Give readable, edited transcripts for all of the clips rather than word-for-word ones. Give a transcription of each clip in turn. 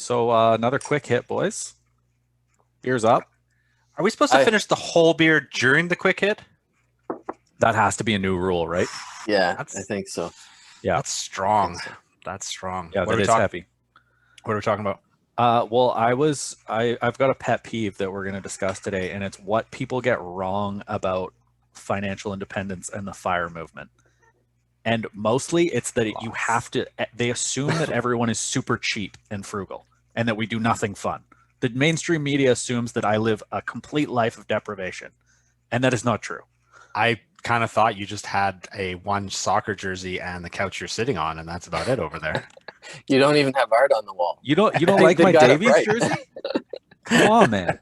So another quick hit, boys. Ears up. Are we supposed to I- finish the whole beer during the quick hit? That has to be a new rule, right? Yeah, That's- I think so. Yeah. That's strong. so. That's strong. Yeah, what that is heavy. What are we talking about? Well, I've got a pet peeve that we're going to discuss today, and it's what people get wrong about financial independence and the FIRE movement. And mostly it's that they assume that everyone is super cheap and frugal and that we do nothing fun. The mainstream media assumes that I live a complete life of deprivation, and that is not true. I kind of thought you just had a one soccer jersey and the couch you're sitting on, and that's about it over there. You don't even have art on the wall. You don't I think like they my got it Davies right. jersey? Come on, man.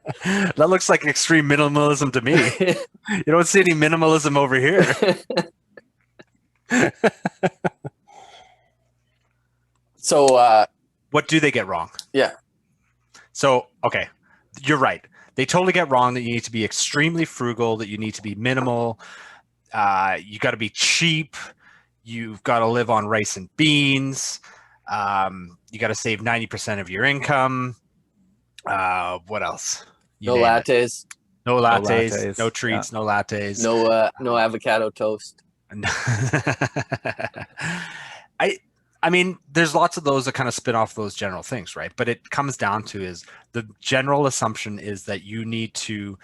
That looks like extreme minimalism to me. You don't see any minimalism over here. So, What do they get wrong? yeah. So, okay, you're right. They totally get wrong that you need to be extremely frugal, that you need to be minimal. You got to be cheap. You've got to live on rice and beans. You got to save 90% of your income. What else? You No name it. lattes, No lattes. lattes. No treats. No lattes. no avocado toast. I mean, there's lots of those that kind of spin off those general things, right? But it comes down to is the general assumption is that you need to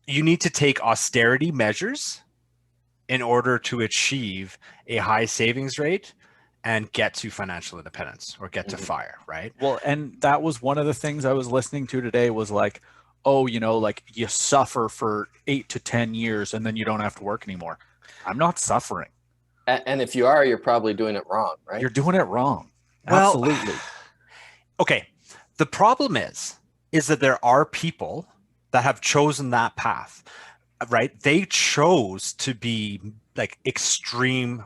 take austerity measures in order to achieve a high savings rate and get to financial independence or get to FIRE, right? Well, and that was one of the things I was listening to today was like, oh, like you suffer for 8 to 10 years and then you don't have to work anymore. I'm not suffering. And if you are, you're probably doing it wrong, right? You're doing it wrong. Well, Absolutely. Okay. The problem is that there are people that have chosen that path, right? They chose to be like extreme,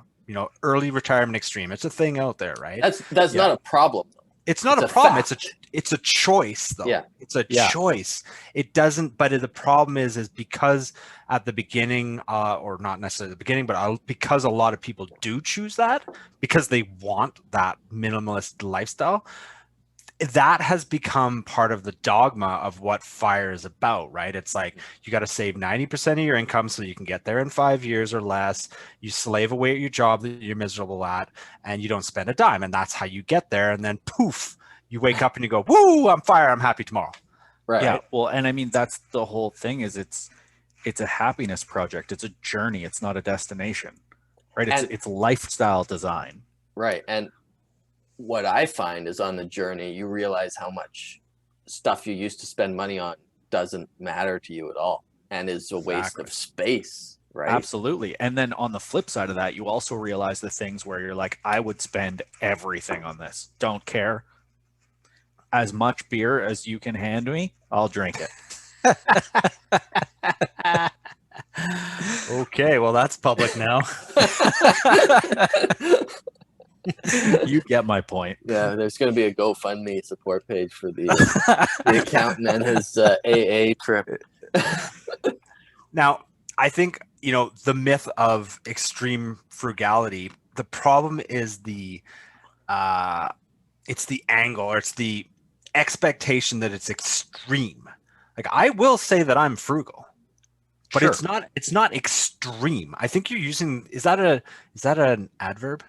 early retirement extreme. It's a thing out there, right? That's not a problem. It's not It's a a problem. fact. It's a choice, though. Yeah. It's a Yeah. choice. It doesn't. But the problem is because at the beginning, or not necessarily the beginning, but because a lot of people do choose that because they want that minimalist lifestyle, that has become part of the dogma of what FIRE is about, right? It's like you got to save 90% of your income so you can get there in 5 years or less. You slave away at your job that you're miserable at, and you don't spend a dime, and that's how you get there. And then poof, you wake up and you go, "Woo! I'm FIRE. I'm happy tomorrow." Right. Yeah. Well, and I mean that's the whole thing is it's a happiness project. It's a journey. It's not a destination, right? It's lifestyle design. Right. And what I find is on the journey, you realize how much stuff you used to spend money on doesn't matter to you at all and is a waste Exactly. of space, right? Absolutely. And then on the flip side of that, you also realize the things where you're like, I would spend everything on this. Don't care. As much beer as you can hand me, I'll drink it. Okay, well that's public now. You get my point. Yeah, there's going to be a GoFundMe support page for the accountant and his AA trip. Now, I think, the myth of extreme frugality, the problem is it's the angle or it's the expectation that it's extreme. Like I will say that I'm frugal, but Sure. it's not extreme. I think you're using, is that an adverb?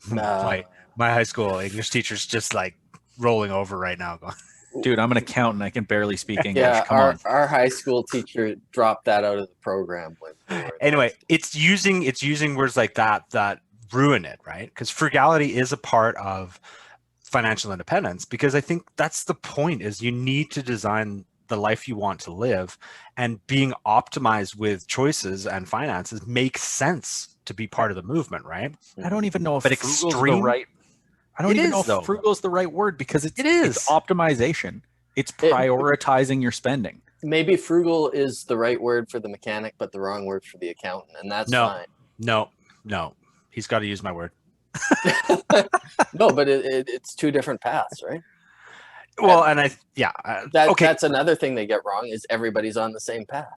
My high school English teacher's just like rolling over right now going, Dude, I'm an accountant. I can barely speak English. Yeah, Come on. our high school teacher dropped that out of the program. anyway, it's using words like that ruin it, right? Because frugality is a part of financial independence, because I think that's the point is you need to design the life you want to live, and being optimized with choices and finances makes sense to be part of the movement, right? I don't even know if But frugal's extreme? the right. I don't It even is, know though. if frugal is the right word because it's is. optimization. It's prioritizing your spending. Maybe frugal is the right word for the mechanic, but the wrong word for the accountant, and that's No. fine. No, he's got to use my word. No, but it's two different paths, right? Well, and okay. That's another thing they get wrong is everybody's on the same path.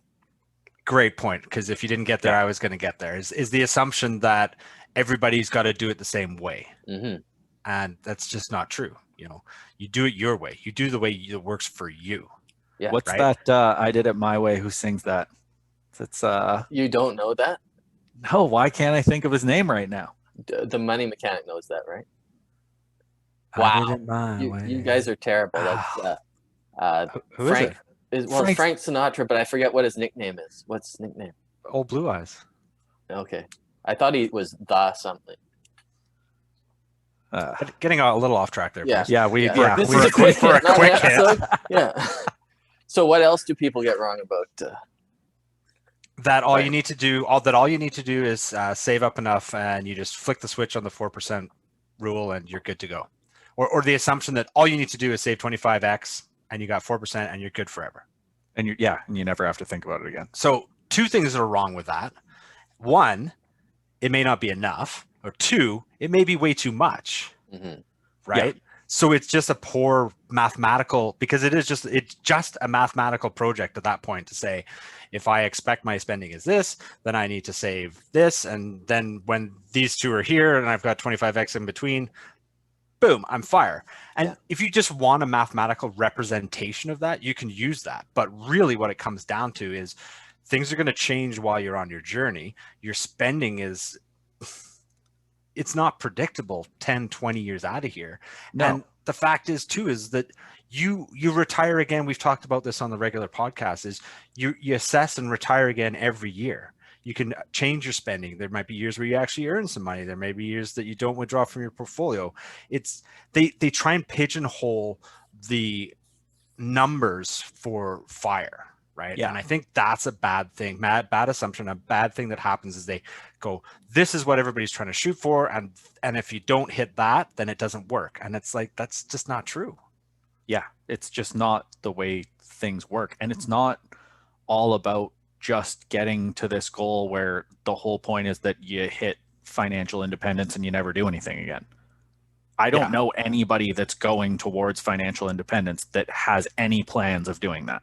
Great point, because if you didn't get there, I was going to get there. Is the assumption that everybody's got to do it the same way, Mm-hmm. and that's just not true. You do it your way. You do the way it works for you. Yeah. What's right? that? I Did It My Way. Who sings that? It's You don't know that? no. Why can't I think of his name right now? The money mechanic knows that, right? I did Wow. it my way. You guys are terrible. That's Who is Frank. it? It's Frank Sinatra, but I forget what his nickname is. What's his nickname? Old Blue Eyes. Okay. I thought he was the something. Getting a little off track there. Yeah. Bruce. Yeah, This for is a quick hit, not an quick hit. episode. Yeah. So what else do people get wrong about? That all Right. you need to do, is save up enough, and you just flick the switch on the 4% rule, and you're good to go. Or the assumption that all you need to do is save 25x, and you got 4%, and you're good forever. And you never have to think about it again. So 2 things are wrong with that. 1, it may not be enough, or 2, it may be way too much. Mhm. Right? Yeah. So it's just a poor mathematical, because it's just a mathematical project at that point to say, if I expect my spending is this, then I need to save this. And then when these two are here and I've got 25x in between, boom, I'm fire. And if you just want a mathematical representation of that, you can use that. But really what it comes down to is things are going to change while you're on your journey. Your spending it's not predictable 10, 20 years out of here. No. And the fact is too, is that you retire again. We've talked about this on the regular podcast, is you assess and retire again every year. You can change your spending. There might be years where you actually earn some money. There may be years that you don't withdraw from your portfolio. They try and pigeonhole the numbers for FIRE. Right. Yeah. And I think that's a bad thing, bad assumption. A bad thing that happens is they go, this is what everybody's trying to shoot for. And if you don't hit that, then it doesn't work. And it's like, that's just not true. Yeah. It's just not the way things work. And it's not all about just getting to this goal where the whole point is that you hit financial independence and you never do anything again. I don't know anybody that's going towards financial independence that has any plans of doing that.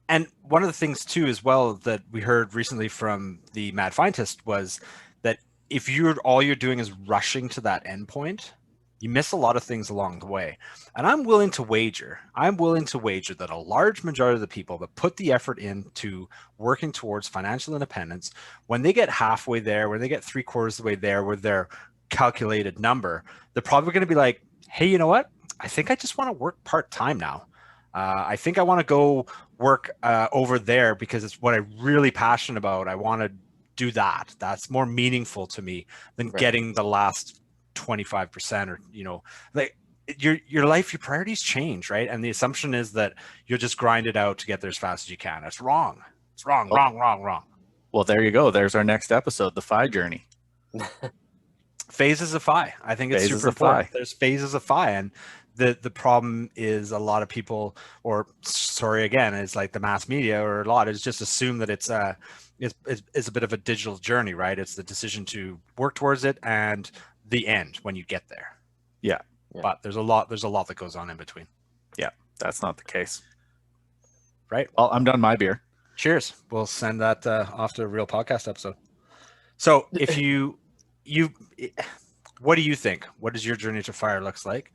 And one of the things too, as well, that we heard recently from the mad scientist was that if all you're doing is rushing to that endpoint, you miss a lot of things along the way. And I'm willing to wager that a large majority of the people that put the effort into working towards financial independence, when they get halfway there, when they get 3/4 of the way there with their calculated number, they're probably going to be like, hey, you know what? I think I just want to work part-time now. I think I want to go work over there because it's what I'm really passionate about. I want to do that. That's more meaningful to me than getting the last 25%, or, like your life, your priorities change, right? And the assumption is that you'll just grind it out to get there as fast as you can. That's wrong. It's wrong. Well, there you go. There's our next episode, the FI journey. Phases of FI. I think it's super important. There's phases of FI, and the problem is a lot of people, is like the mass media or a lot is just assume that it's a bit of a digital journey, right? It's the decision to work towards it and the end when you get there. Yeah. But there's a lot that goes on in between. Yeah, that's not the case. Right. Well, I'm done my beer. Cheers. We'll send that off to a real podcast episode. So if what do you think? What does your journey to FIRE looks like?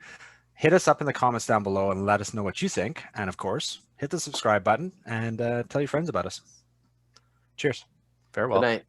Hit us up in the comments down below and let us know what you think. And of course, hit the subscribe button and tell your friends about us. Cheers. Farewell. Good night.